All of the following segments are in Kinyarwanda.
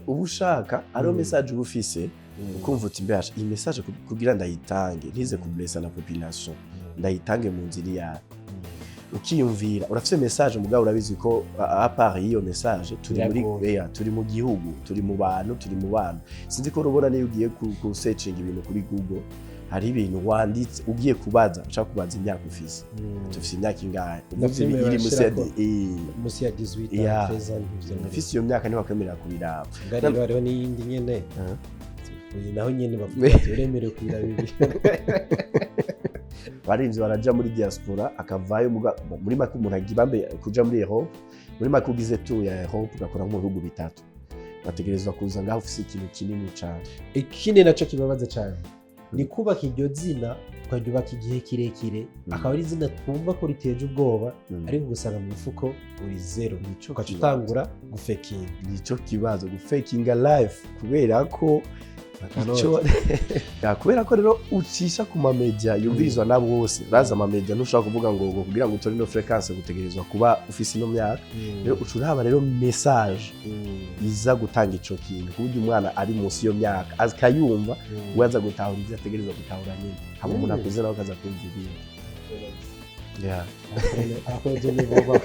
ubushaka ariyo message ubufise ukumva uti mbasha iyi message kugira ndayitange ntize kublessa la population ndayitange mu nzira ya ukiyumvira urafise message mugabo urabizi ko a part iyo message turi mu gihugu turi mu bantu turi mu bana sinzi ko rubona niyo ugiye ku searching ibintu kuri Google hari ibintu wanditse ugiye kubaza ushaka kubaza imyaka ufise tufise imyaka ingahe iri musi ya 18 13 ufise iyo myaka ni wakemerera kubiraba ngari bariho n'iyindi nyene naho nyene bavuga uremerewe kubiraba ibi barinzi baraja muri diaspora akavayo muri make umuntu agibambe kuja muri Europe muri make ugize tour ya Europe ugakora mu bihugu bitatu bategerezwa kuza ngaho ufise ikintu kinini cyane ikindi naco kibabaza cyane ni kubaka iryo zina ukaryubaka igihe kirekire akaba ari izina twumva ko riteje ubwoba ariko gusanga mu mifuko uri zero ugaca utangura gufekinga nico kibazo gufekinga life kubera ko kubera ko rero ucisha ku mamedia yumvirizwa na bose baza amamedia ntushaka kuvuga ngo kugira ngo utore no frequency gutegerezwa kuba ufise no myaka rero ucuraba rero message iza gutanga ico kintu kuburyo umwana ari munsi yo myaka azikayumva waza gutahura ivyo ategerezwa gutahura nyine haba umuntu akuze nawe kaza kumva ibintu akoze niboba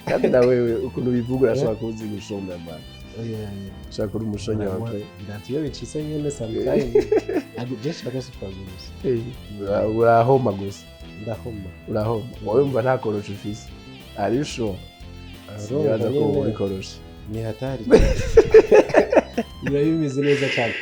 kandi nawe ukuntu bivuga urashobora kuzi gushomba mbana shaka uri umushonyi wawe ndatiyo bicise nyene sometime agujesha gose kwagurusa urahoma gusa urahoma wowe mba nta korosho ufise are you sure uraza ko uri korosho ni hatari bimeze neza cyane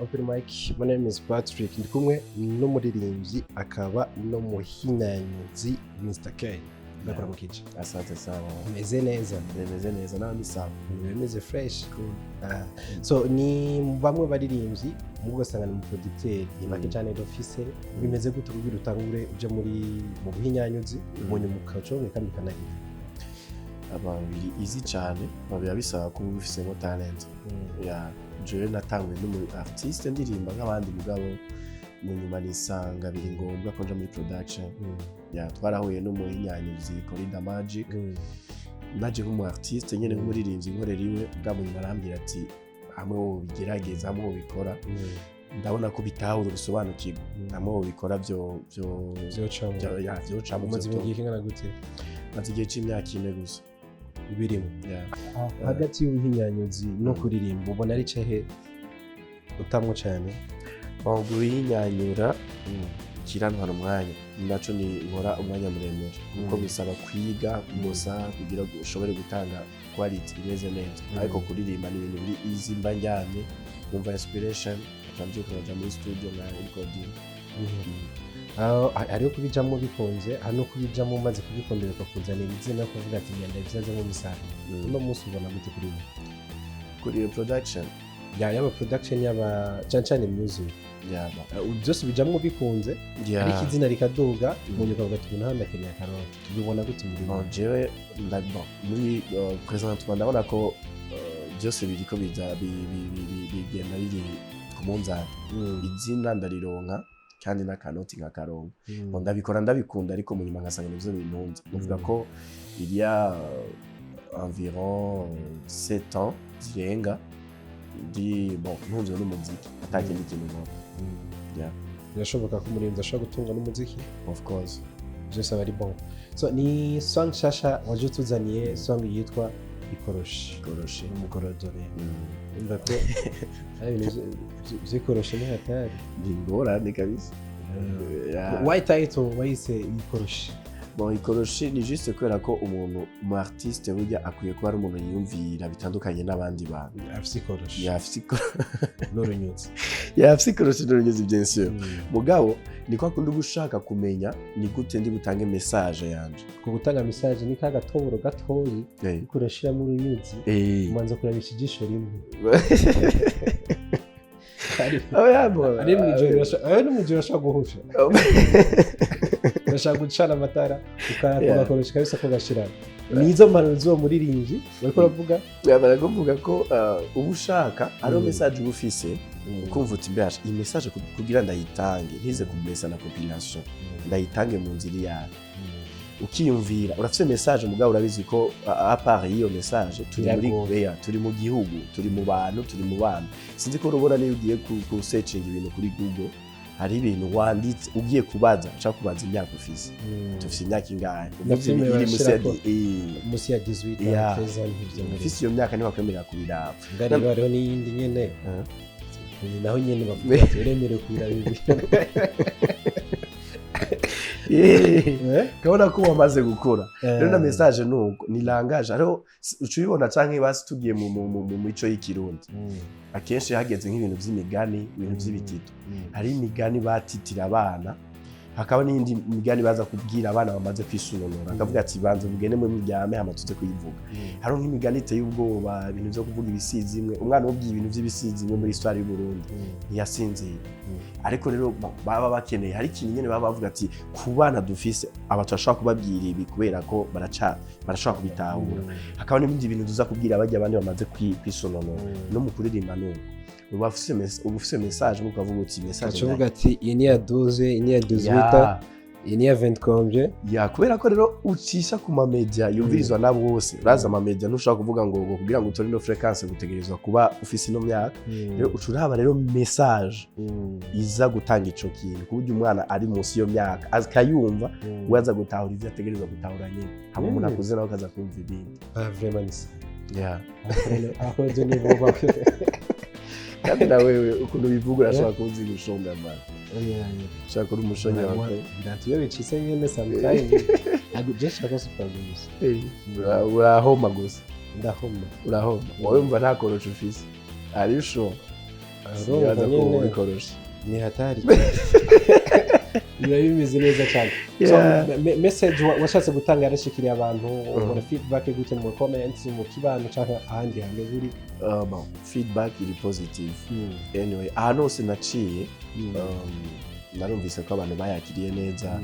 Open mic. My name is Patrick. Ndi kumwe n'umuririmbyi akaba no muhinyanyuzi Mr. K. Ndakora mu kije. Asante sana. Meze neza nawe ni sawa. Meze fresh. So ni bamwe baririmbyi ugasanga ni producteur imake cyane d'office bimeze gute kugira utangure uje muri mu buhinyanyuzi ubonye mu kaconge kandi kanagira. Ababiri easy cyane babya bisaba ko ufise mo talent. Jewe natangwe n'umu artiste ndirimba nk'abandi mugabo mu nyuma nisanga biri ngombwa ko nja muri production twarahuye n'umuhinyanyuzi Corida Magic nk'umu artiste nyene nk'umuririmbyi nkorera iwe bwabo nyuma arambwira ati hamwe wo bigerageza hamwe wo bikora ndabona ko bitahura gusobanukirwa hamwe wo bikora byo maze igihe kingana gute maze igihe c'imyaka 4 gusa birimo hagati y'ubuhinyanyuzi no kuririmba ubona ari cehe utamwo cyane guhinyanyura kirantwara umwanya naco ni nkora umwanya muremure kuko bisaba kwiga gusa kugira ngo ushobore gutanga quality imeze neza ariko kuririmba ni ibintu biri easy mba njyane numva inspiration akamje kuja muri studio na recording hariho kubijamo bikunze hano kubijamo maze kubikondera kuzanira izina kuvuga ati ngenda bizaze mu misaruro uno munsi ubona gute kuri production yaba production yaba cyane music byose bijamo bikunze ariko izina rikaduga umuntu akavuga ati nta Kenya karoti ubona gute muri jewe ndabwo muri presentement ndabona ko byose biriko bigenda biri ku munzani izina ndarironka kandi n'akanoti nk'akarongo ndabikora ndabikunda ariko mu nyuma ngasanga nivyo bintunze uvuga ko il y a environ 7 ans zirenga ntunze n'umuziki atakindi kintu nkora birashoboka ko umurinzi ashobora gutunga n'umuziki of course byose aba ari bon so ni song shasha waje utuzaniye song yitwa ikoroshi n'umukorodore umva ko zikoroshi ni hatari ni ngorane kabisa why title wayise ikoroshi ikoroshi ni juste kubera ko umuntu mu artiste burya akwiye kuba ari umuntu yiyumvira bitandukanye n'abandi bantu afise ikoroshi n'urunyuzi yafise ikoroshi n'urunyuzi bien sûr mugabo ni kwa kundi gushaka kumenya ni gute ndi butange message yanje ko gutanga message ni kaga toboro gatoyi kurashira mu runyuzi umanza kurabisha ijisho rimwe ari mwijoro ashaka guhusha urashaka gucana amatara ugakoresha kabisa ko gashira nizo mpanuro zo muririmbyi bariko ravuga baravuga ko ubushaka ariyo message ubufise kumva uti mbasha iyi message kugira ndayitange ntize kumesa na compilation ndayitange mu nzira yayo ukiyumvira urafite message mugabo urabizi ko apart iyo message turi mu gihugu turi mu bantu turi mu bana sinzi ko urubona niyo ugiye ku searching ibintu kuri Google hari ibintu wanditse ugiye kubaza ushaka kubaza imyaka ufise tufise imyaka ingahe iri musi ya 18 13 ans ufise iyo myaka niba kwemera kubiraba ngari bariho n'iyindi nyene naho nyene bavuga turemere kubiraba kabona ko wamaze gukora rero na message nuko ni langage ariho ucubibona canke basi tugiye mu mico y'ikirundi akenshi hageze nk'ibintu vy'imigani ibintu vy'ibitito hari imigani batitira abana hakaba n'indi migani baza kubwira abana bamaze kwisunonora akavuga ati banze mugene mu muryame hamatuze kuyivuga hari nk'imigani iteye ubwoba ibintu byo kuvuga ibisizimwe umwana wobwiye ibintu vy'ibisizimwe muri histoire y'u Burundi ntiyasinziye ariko rero baba bakeneye hari ikintu nyene baba bavuga ati ku bana dufise abatashaka kubabwira ibi kubera ko barashaka kubitahura hakaba n'ibindi bintu tuza kubwira abajya abandi bamaze kwisononora no mu kuririmba nuko ufise message mukavuga uti message acuvuga ati iyi ni ya 12 iyi ni ya 18 iyi ni ya 20 combien ya kubera ko rero ucisha ku ma media yumvirizwa na bose uraza ama media ntushaka kuvuga ngo kugira ngo utore no frequency gutegerezwa kuba ufise no myaka rero ucuraba rero message iza gutanga ico kintu kuburyo umwana ari munsi yo myaka akayumva waza gutahura ivyo ategerezwa gutahura nyine hamwe umuntu akuze nawe kaza kumva ibindi vraiment ya aho je ni vuba kandi nawe ukuntu bivuga urashobora kuzi gushonga mama shaka kuri umushonyi wawe ndatuye bicise nyene sometimes agujeshaka super gusa urahoma gusa urahoma wowe umva nta korosho ufise are you sure araza ko ubikorosha ni hatari biba bimeze neza cyane message washatse gutanga yarashikiriye abantu ubona feedback gute mu comments mu kibano cyangwa ahandi hantu buri feedback iri positive anyway ahantu hose naciye narumvise ko abantu bayakiriye neza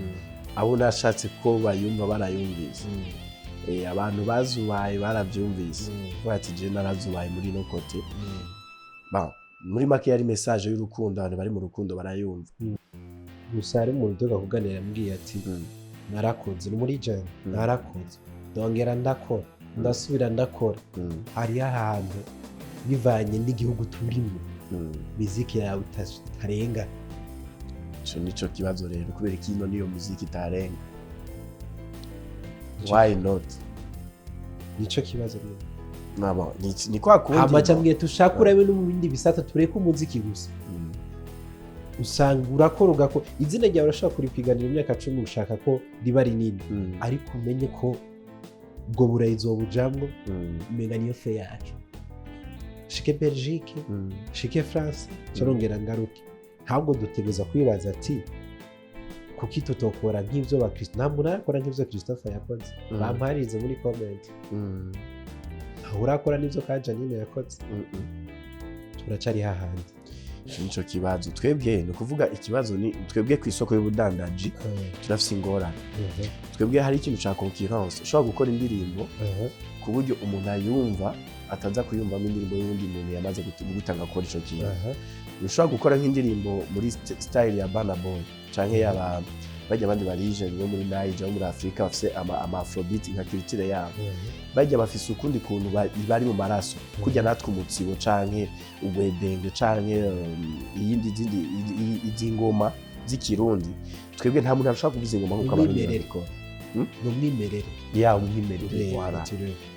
abo nashatse ko bayumva barayumvise abantu bazubaye barabyumvise bati je narazubaye muri no kote muri make yari message y'urukundo abantu bari mu rukundo barayumva gusa ari mu rudoga kuganira mbwiye ati narakoze ni muri jana narakoze ndongera ndakora ndasubira ndakora hari ahantu bivanye n'igihugu turimo muziki yawe itarenga cyo nico kibazo rero kubera kino niyo muziki itarenga why not nico kibazo rero nabo ni kwa kundi amajambo tushakura no mu bindi bisata tureka umuziki gusa usanga urakora ugakora izina ryawe urashobora kuripiganira imyaka 10 ushaka ko riba rinini ariko umenye ko ubwo burayi zobujambo umenga niyo fe yacu shike Belgique shike France corongera ngaruke ntabwo dutegeza kwibaza ati kuki tutokora nk'ivyo ba Kristo ntabwo narakora nk'ivyo Christopher yakoze bamparize muri comment urakora n'ivyo kaja nyine yakoze turacari hahandi nico kibazo twebwe no kuvuga ikibazo ni twebwe ku isoko y'ubudandaji turafise ingorane twebwe hari ikintu ca concurrence ushobora gukora indirimbo ku buryo umuntu ayumva ataza kuyumva indirimbo y'undi muntu yamaze gutanga kora ico kintu ushobora gukora nk'indirimbo muri style ya Burna Boy canke yaba bajya abandi barije no muri Nigeria muri Afrika bafise ama afrobeat nka culture yabo bajya bafise ukundi kuntu bari mu maraso kujya natwe umutsibo canke ubwedenge canke iyindi izingoma z'ikirundi twebwe nta muntu ashaka kuvuza ingoma nkuko abantu babikora n'umwimerere ya umwimerere wara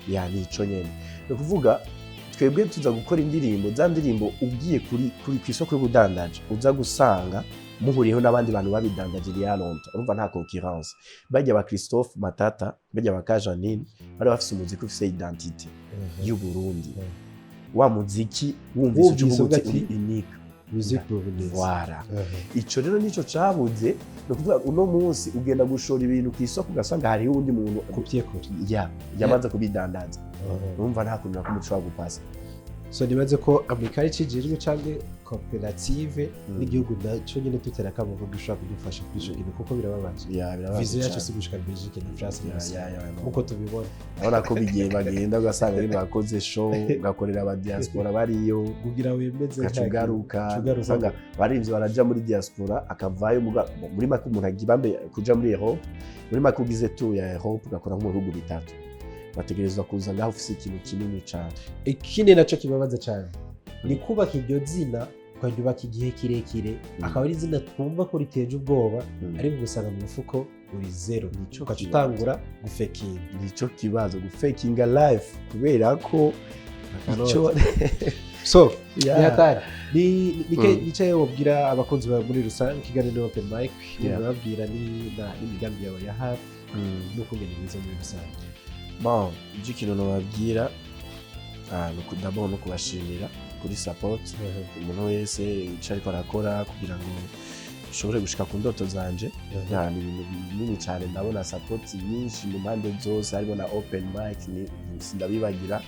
ya nico nyene no kuvuga twebwe tuza gukora indirimbo za ndirimbo ugiye kuri isoko y'ubudandaje uza gusanga muhuriyeho n'abandi bantu babidandagiriye yaronta urumva nta concurrence bajya ba Christophe Matata bajya ba Kajanine bari bafise umuziki ufise identité y'u Burundi wa muziki wumvise ubuguti unique music burundu wara ico rero nico cabuze no kuvuga uno munsi ugenda gushora ibintu ku isoko ugasanga hari undi muntu kubyekora yamaze kubidandaza urumva nta kuntu nakumushobora gupasa so nibaze ko Amerika icijijwe cyangwa koperative n'igihugu naco nyene tutera kamo ko dushobora kudufasha kuri ico kintu kuko birababaje vision yacu si gushika Belgique na France nkuko tubibona urabona ko bigiye bagenda ugasanga nyine bakoze show ugakorera aba diaspora bariyo kugira wemeze gacugaruka usanga barivye baraja muri diaspora akavayo muri make umuntu agibambe kuja muri Europe muri make ugize tour ya Europe ugakora mu bihugu bitatu bategerezwa kuza ngaho ufise ikintu kinini cyane. Ikindi naco kibabaza cyane ni kubaka iryo zina ukaryubaka igihe kirekire akaba ari izina twumva ko riteje ubwoba ariko gusanga mu mufuko uri zero ugaca utangura gufekinga. Nico kibazo gufekinga life kubera ko ico so yatari nicaye wabwira abakunzi bawe muri rusange ikiganiro open mic babwira n'imigambi yawe ya hafi nuko ngene biza muri rusange. Bon, ivyo kintu nababwira no kubashimira kuri support umuntu wese ico ariko arakora kugira ngo ushobore gushika ku ndoto zanje. Ni ibintu binini cyane ndabona support nyinshi mu mpande zose harimo na open mic sindabibagira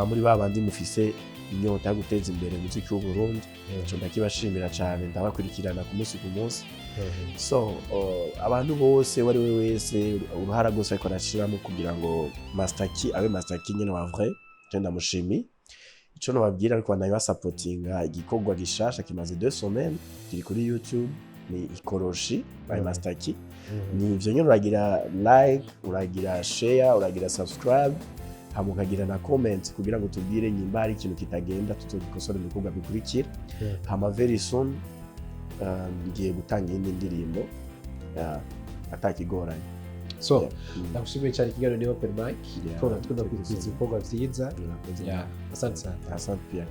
muri babandi mufise inyota yo guteza imbere umuziki w'u Burundi ico ndakibashimira cyane ndabakurikirana ku munsi ku munsi. So abantu bose wari we wese uruhara rwose ariko arashiramo kugira ngo Master-Key abe Master-Key nyene wa vrai ndamushimi. Ico nababwira ariko nayo supportinga igikorwa gishasha kimaze 2 semaines kiri kuri YouTube ni ikoroshi by Master-Key. Ni ivyo nyene uragira like uragira share uragira subscribe hamukagira na comment kugira ngo tubwire nyimba ari ikintu kitagenda tutogikosora mu bikorwa bikurikira. Hama very soon ngiye gutanga indi ndirimbo atakigoranye. So ndagushimiye cyane ikiganiro ni open mic twakunda kwitwiza ibikorwa vyiza. Asante sana. Asante pia.